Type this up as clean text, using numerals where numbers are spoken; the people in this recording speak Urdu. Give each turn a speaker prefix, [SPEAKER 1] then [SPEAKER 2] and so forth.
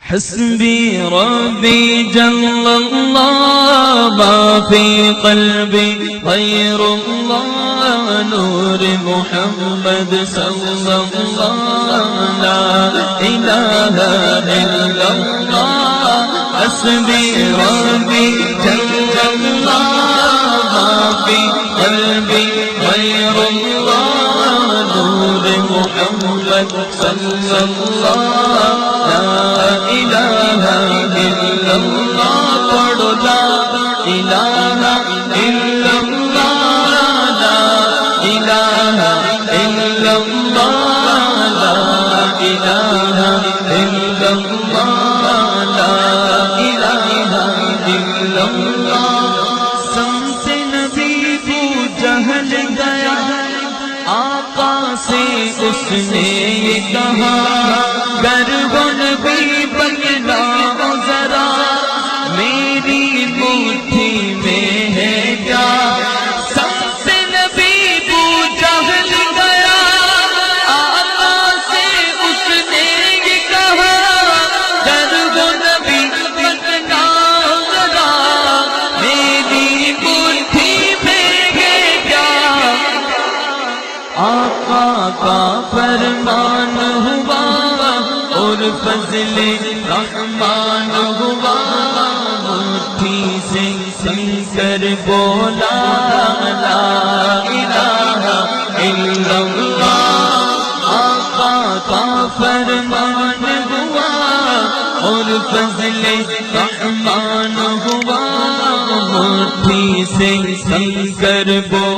[SPEAKER 1] حسبی ربی جل اللہ ما فی قلبی غیر اللہ نور محمد صلی اللہ لا الہ الا اللہ حسبی ربی جل اللہ ما فی قلبی غیر اللہ نور محمد صلی اللہ لا الہ الا اللہ پڑھو لا الہ الا اللہ لا الہ الا اللہ لا الہ الا اللہ لا الہ الا اللہ سمت نبی کو جہل گیا آقا سے اس نے یہ کہا گر وہ نبی بننا ذرا میری مٹھی میں ہے کیا سب نبی کو جہل گیا آقا سے اس نے یہ کہا گر وہ نبی بننا ذرا میری مٹھی میں ہے کیا آقا کا فرمان ہوا اور فضل رحمان ہوا مٹھی سے سن کر بولا لا الہ الا اللہ آقا کا فرمان ہوا اور فضل رحمان ہوا مٹھی سے سن کر بولا